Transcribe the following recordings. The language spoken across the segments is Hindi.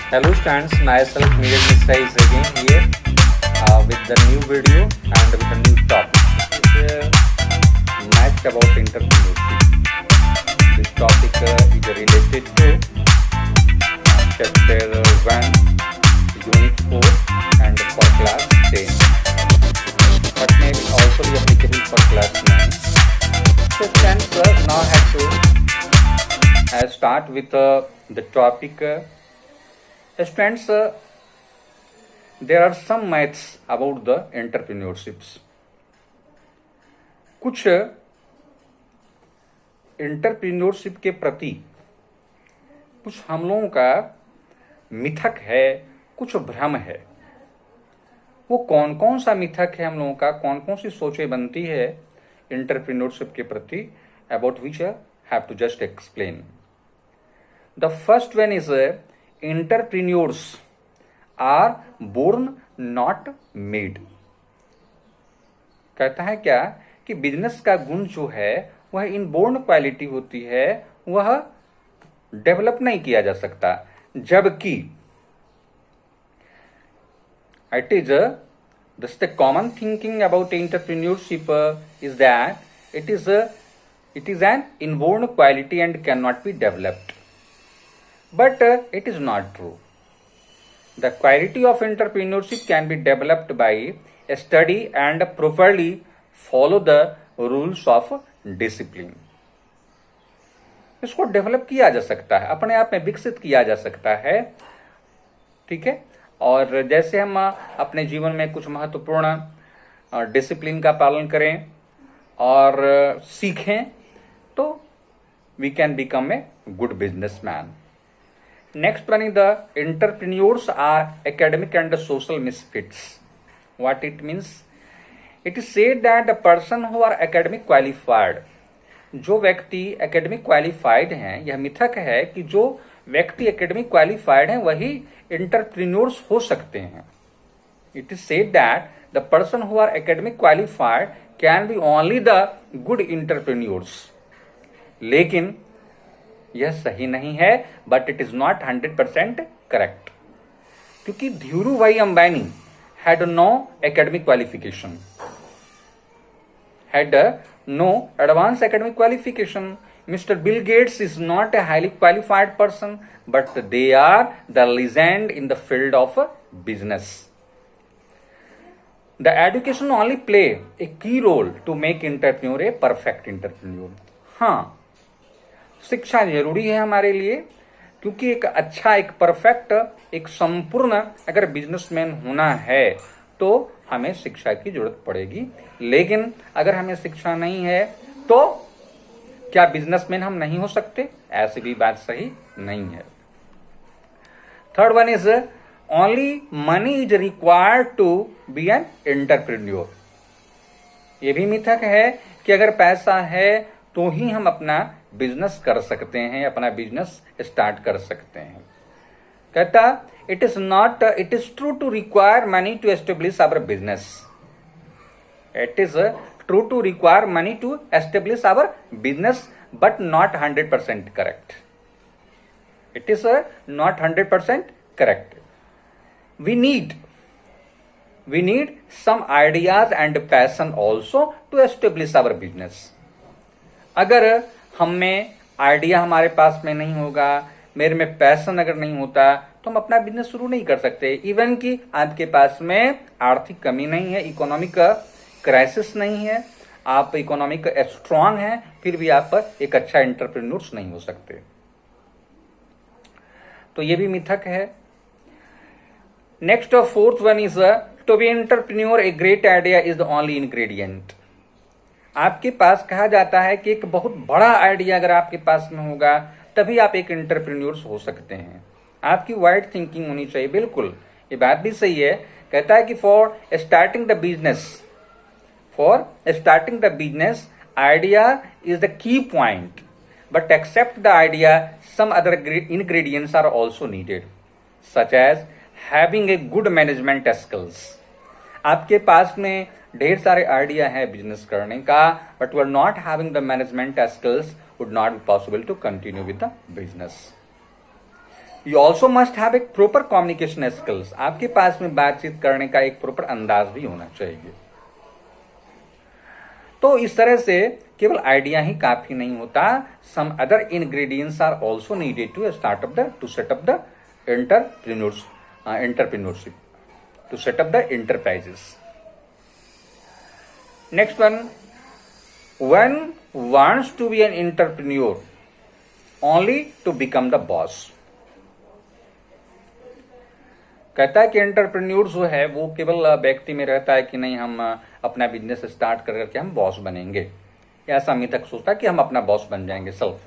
Hello students, myself Neeraj Mishra is again here with the new video and with the new topic. This is match about entrepreneurship. This topic is related to chapter 1, unit 4 and for class 10. But may also be applicable for class 9. So students now have to start with the topic. Students, there are some myths about the entrepreneurships. कुछ एंटरप्रेन्योरशिप के प्रति कुछ हम लोगों का मिथक है, कुछ भ्रम है. वो कौन कौन सा मिथक है हम लोगों का, कौन कौन सी सोचें बनती है एंटरप्रेन्योरशिप के प्रति, about which I have to just explain. The first one is entrepreneurs are born not made. कहता है क्या कि बिजनेस का गुण जो है वह इनबोर्न क्वालिटी होती है, वह डेवलप नहीं किया जा सकता. जबकि it is the common thinking about entrepreneurship is that it is an inborn quality and cannot be developed. But it is not true. The quality of entrepreneurship can be developed by study and properly follow the rules of discipline. इसको डेवलप किया जा सकता है, अपने आप में विकसित किया जा सकता है. ठीक है. और जैसे हम अपने जीवन में कुछ महत्वपूर्ण डिसिप्लिन का पालन करें और सीखें तो we can become a good businessman. Next one is the entrepreneurs are academic and social misfits. What it means? It is said that the person who are academic qualified, जो व्यक्ति academic qualified हैं, यह मिथक है कि जो व्यक्ति academic qualified हैं वही entrepreneurs हो सकते हैं. It is said that the person who are academic qualified can be only the good entrepreneurs. लेकिन यह सही नहीं है, but it is not 100% correct. क्योंकि Dhirubhai Ambani had no academic qualification, had no advance academic qualification. Mister Bill Gates is not a highly qualified person, but they are the legend in the field of business. The education only play a key role to make entrepreneur a perfect entrepreneur. हाँ, शिक्षा जरूरी है हमारे लिए, क्योंकि एक अच्छा, एक परफेक्ट, एक संपूर्ण अगर बिजनेसमैन होना है तो हमें शिक्षा की जरूरत पड़ेगी. लेकिन अगर हमें शिक्षा नहीं है तो क्या बिजनेसमैन हम नहीं हो सकते? ऐसी भी बात सही नहीं है. Third one is only money is required to be an entrepreneur. यह भी मिथक है कि अगर पैसा है तो ही हम अपना बिजनेस कर सकते हैं, अपना बिजनेस स्टार्ट कर सकते हैं. कहता it is true to require money to establish our business. It is true to require money to establish our business, but not 100% correct. It is not 100% correct. We need some ideas and passion also to establish our business. अगर हम में आइडिया हमारे पास में नहीं होगा, मेरे में पैशन अगर नहीं होता तो हम अपना बिजनेस शुरू नहीं कर सकते. इवन कि आपके पास में आर्थिक कमी नहीं है, इकोनॉमिक क्राइसिस नहीं है, आप इकोनॉमिक स्ट्रांग हैं, फिर भी आप एक अच्छा एंटरप्रेन्योर नहीं हो सकते. तो ये भी मिथक है. Next fourth one is to be entrepreneur a great idea is the only ingredient. आपके पास कहा जाता है कि एक बहुत बड़ा आइडिया अगर आपके पास में होगा तभी आप एक एंटरप्रेन्योर हो सकते हैं. आपकी वाइड थिंकिंग होनी चाहिए. बिल्कुल, ये बात भी सही है. कहता है कि for starting the business idea is the key point, but except the idea some other ingredients are also needed, such as having a good management skills. आपके पास में ढेर सारे आइडिया है बिजनेस करने का, but you are not having the management skills, would not be possible to continue with the business. You also must have एक प्रॉपर कम्युनिकेशन स्किल्स, आपके पास में बातचीत करने का एक प्रॉपर अंदाज भी होना चाहिए। तो इस तरह से केवल आइडिया ही काफी नहीं होता, some other ingredients are also needed to set up the entrepreneurship, to set up the enterprises. Next one wants to be an entrepreneur only to become the boss। कहता है कि एंटरप्रेन्योर जो है वो केवल व्यक्ति में रहता है कि नहीं हम अपना बिजनेस स्टार्ट करके हम बॉस बनेंगे, ऐसा मिथक सोचता है कि हम अपना बॉस बन जाएंगे सेल्फ।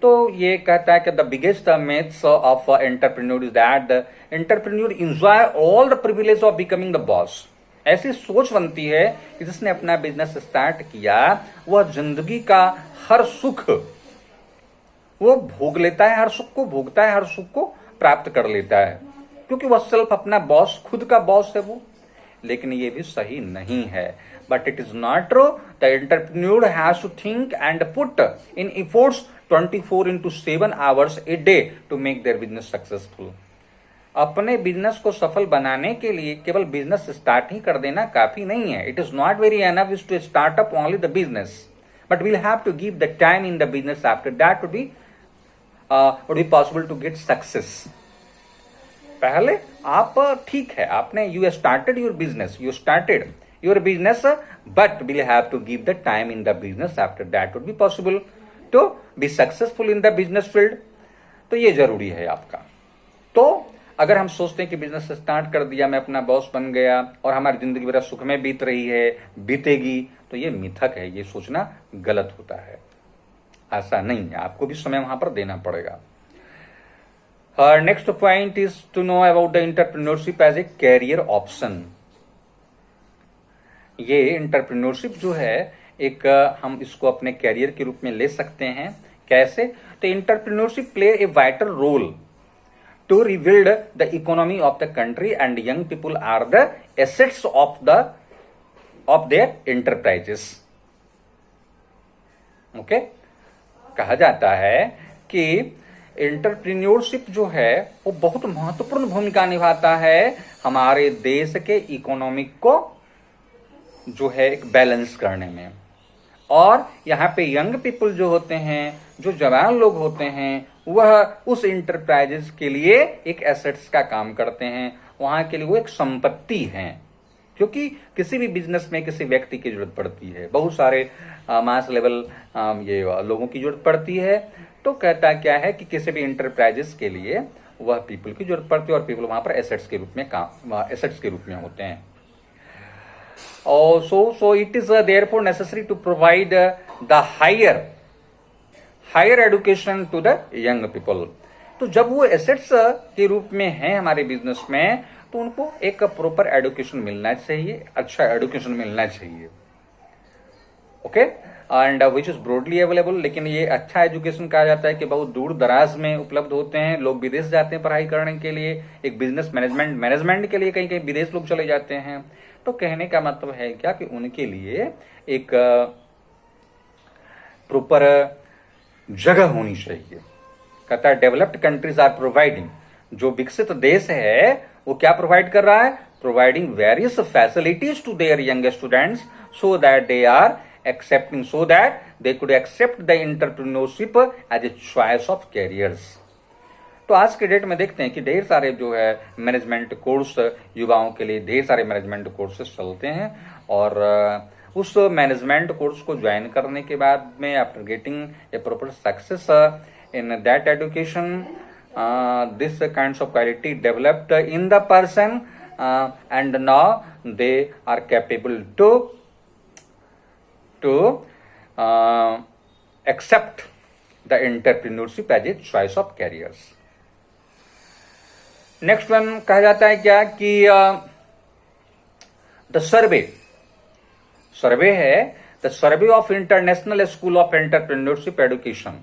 तो ये कहता है कि the biggest myths of entrepreneur is that the entrepreneur enjoy all the privilege of becoming the boss. ऐसी सोच बनती है कि जिसने अपना बिजनेस स्टार्ट किया वह जिंदगी का हर सुख वो भोग लेता है, हर सुख को भोगता है, हर सुख को प्राप्त कर लेता है, क्योंकि वह सेल्फ अपना बॉस, खुद का बॉस है वो। लेकिन ये भी सही नहीं है, but it is not true. The entrepreneur has to think and put in efforts 24/7 hours a day to make their business successful. अपने बिजनेस को सफल बनाने के लिए केवल बिजनेस स्टार्ट ही कर देना काफी नहीं है। It is not very enough to start up only the business, but we'll have to give the time in the business after that would be possible to get success. पहले आप ठीक है, आपने you started your business but we'll have to give the time in the business after that would be possible to be successful in the business field. तो ये जरूरी है आपका। तो अगर हम सोचते हैं कि बिजनेस स्टार्ट कर दिया, मैं अपना बॉस बन गया और हमारी जिंदगी मेरा सुख में बीत रही है, बीतेगी, तो ये मिथक है, ये सोचना गलत होता है। ऐसा नहीं है, आपको भी समय वहां पर देना पड़ेगा। Next point is to know about the entrepreneurship as a career option. ये एंटरप्रेन्योरशिप जो है एक हम इसको अपने कैरियर के रूप में ले सकते हैं। कैसे? तो entrepreneurship play a vital role to rebuild the economy of the country, and young people are the assets of their enterprises। okay? कहा जाता है कि एंटरप्रेन्योरशिप जो है वो बहुत महत्वपूर्ण भूमिका निभाता है हमारे देश के इकोनॉमिक को जो है एक बैलेंस करने में। और यहाँ पे यंग पीपल जो होते हैं, जो जवान लोग होते हैं, वह उस इंटरप्राइजेस के लिए एक एसेट्स का काम करते हैं, वहां के लिए वो एक संपत्ति है। क्योंकि किसी भी बिजनेस में किसी व्यक्ति की जरूरत पड़ती है, बहुत सारे मास लेवल ये लोगों की जरूरत पड़ती है। तो कहता क्या है कि किसी भी इंटरप्राइजेस के लिए वह पीपल की जरूरत पड़ती है और पीपल वहां पर एसेट्स के रूप में होते हैं। So it is therefore necessary to provide the higher education to the young people। तो जब वो एसेट्स के रूप में हैं हमारे बिजनेस में, तो उनको एक प्रॉपर एडुकेशन मिलना चाहिए, अच्छा एडुकेशन मिलना चाहिए। Okay, and which is broadly available. लेकिन ये अच्छा एजुकेशन कहा जाता है कि बहुत दूर दराज में उपलब्ध होते हैं। लोग विदेश जाते हैं पढ़ाई करने के लिए, एक बिजनेस मैनेजमेंट के लिए कहीं कहीं विदेश लोग चले जाते हैं। तो कहने का मतलब है क्या कि उनके लिए एक प्रॉपर जगह होनी चाहिए। कहता है डेवलप्ड कंट्रीज आर प्रोवाइडिंग, जो विकसित देश है वो क्या प्रोवाइड कर रहा है? Providing various facilities to their young students so that they are accepting, so that they could accept the entrepreneurship as a choice of careers। तो आज के डेट में देखते हैं कि ढेर सारे जो है मैनेजमेंट कोर्स युवाओं के लिए ढेर सारे मैनेजमेंट कोर्सेस चलते हैं, और उस मैनेजमेंट कोर्स को ज्वाइन करने के बाद में after getting a proper success in that education, this kinds of quality developed in the person, and now they are capable to accept the entrepreneurship as a choice of careers। Next one कहा जाता है क्या कि द सर्वे है the survey of international school of entrepreneurship education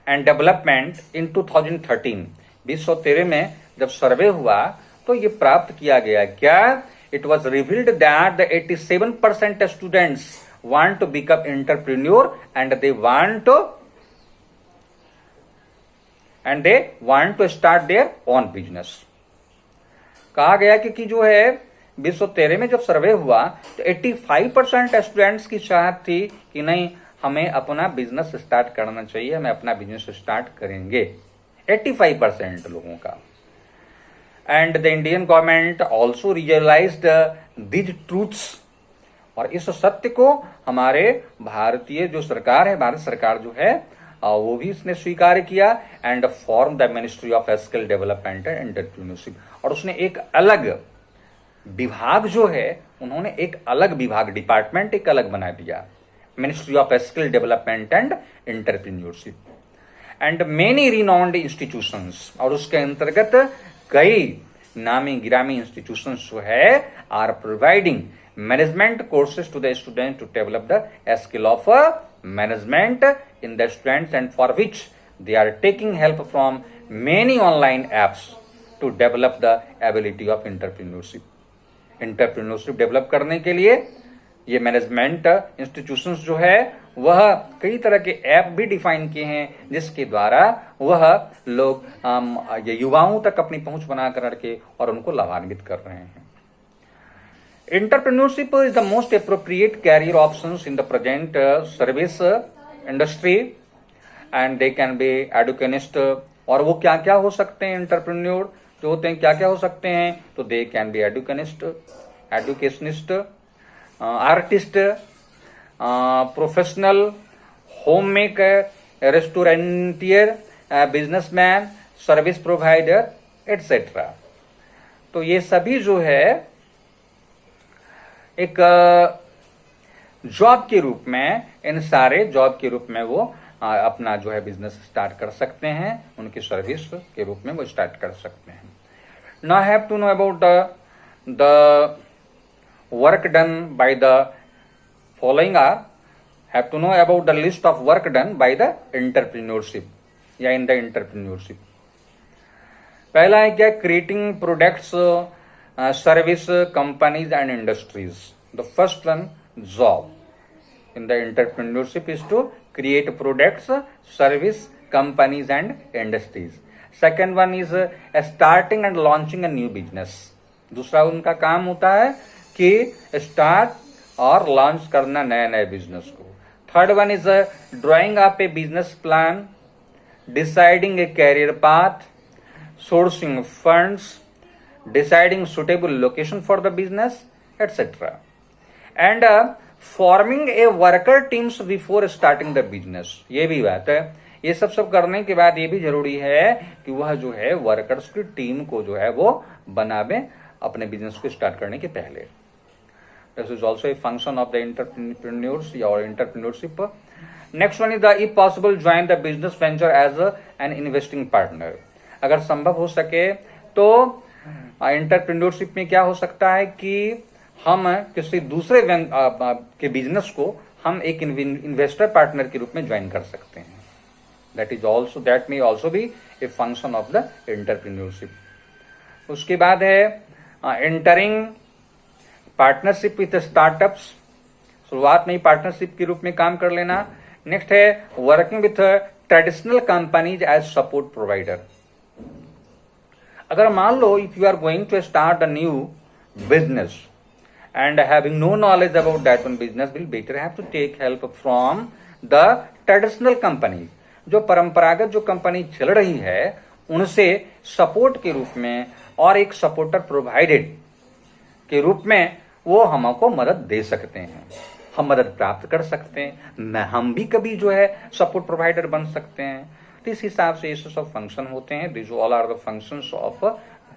and development in 2013, 2013 में जब सर्वे हुआ तो ये प्राप्त किया गया क्या? It was revealed that the 87% students want to become entrepreneur and they want to and they want to start their own business. कहा गया कि जो है 2013 में जब सर्वे हुआ तो 85% स्टूडेंट्स की चाहत थी कि नहीं, हमें अपना बिजनेस स्टार्ट करना चाहिए, हमें अपना बिजनेस स्टार्ट करेंगे, 85% लोगों का. And the Indian government also realised these truths, और इस सत्य को हमारे भारतीय जो सरकार है, भारत सरकार जो है वो भी इसने स्वीकार किया. And form the ministry of skill development and entrepreneurship, और उसने एक अलग विभाग जो है, उन्होंने एक अलग विभाग, डिपार्टमेंट एक अलग बना दिया, ministry of skill development and entrepreneurship. And many renowned institutions, और उसके अंतर्गत कई नामी गिरामी इंस्टीट्यूशंस जो है are providing management courses to the student to develop the skill of management in the students, and for which they are taking help from many online apps to develop the ability of entrepreneurship. Entrepreneurship develop करने के लिए ये मैनेजमेंट इंस्टीट्यूशंस जो है वह कई तरह के ऐप भी डिफाइन किए हैं, जिसके द्वारा वह लोग ये युवाओं तक अपनी पहुंच बना करके और उनको लाभान्वित कर रहे हैं. Entrepreneurship is the most appropriate career options in the present service industry, and they can be educationist. और वो क्या क्या हो सकते हैं एंटरप्रेन्योर जो होते हैं, क्या क्या हो सकते हैं, तो they can be educationist, educationist, artist, professional, home maker, restaurateur, businessman, service provider et cetera. तो ये सभी जो है एक जॉब के रूप में, इन सारे जॉब के रूप में वो अपना जो है बिजनेस स्टार्ट कर सकते हैं, उनकी सर्विस के रूप में वो स्टार्ट कर सकते हैं. Now have to know about the work done by the following are, have to know about the list of work done by the entrepreneurship या in the entrepreneurship. पहला है क्या, creating products, service, companies and industries. The first one, job in the entrepreneurship is to create products, service, companies and industries. Second one is starting and launching a new business. दूसरा उनका काम होता है कि स्टार्ट और लॉन्च करना नए नए बिजनेस को. Third one is drawing up a business plan, deciding a career path, sourcing funds, deciding suitable location for the business etcetera, and forming a worker teams before starting the business. ये भी बात है, ये सब करने के बाद ये भी जरूरी है कि वह जो है वर्कर्स की टीम को जो है वो बनावे अपने बिजनेस को स्टार्ट करने के पहले. This is also a function of the entrepreneurs or entrepreneurship. Next one is the, if possible, join the business venture as an investing partner. अगर संभव हो सके तो एंटरप्रेन्योरशिप में क्या हो सकता है कि हम किसी दूसरे के बिजनेस को हम एक इन्वेस्टर पार्टनर के रूप में ज्वाइन कर सकते हैं. that may also be a function of the entrepreneurship. उसके बाद है एंटरिंग पार्टनरशिप विथ स्टार्टअप्स, शुरुआत में ही पार्टनरशिप के रूप में काम कर लेना. नेक्स्ट है working with traditional companies as support provider. अगर मान लो if you are going to start a new business and having no knowledge about that one business, will better have to take help from the traditional company. जो परंपरागत जो कंपनी चल रही है उनसे सपोर्ट के रूप में और एक सपोर्टर प्रोवाइडेड के रूप में वो हमको मदद दे सकते हैं, हम मदद प्राप्त कर सकते हैं, हम भी कभी जो है सपोर्ट प्रोवाइडर बन सकते हैं. तो इस हिसाब से ये सब फंक्शन होते हैं. This all are the functions of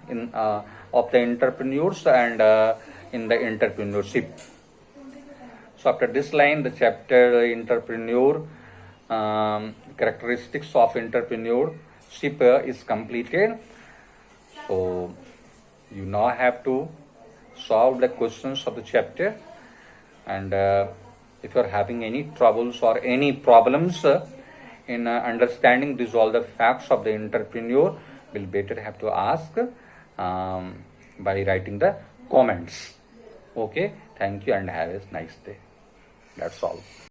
the entrepreneurs and in the entrepreneurship. So after this line the chapter entrepreneur characteristics of entrepreneurship is completed. So you now have to solve the questions of the chapter, and if you are having any troubles or any problems in understanding these all the facts of the entrepreneur, will better have to ask by writing the comments. Okay, thank you and have a nice day. That's all.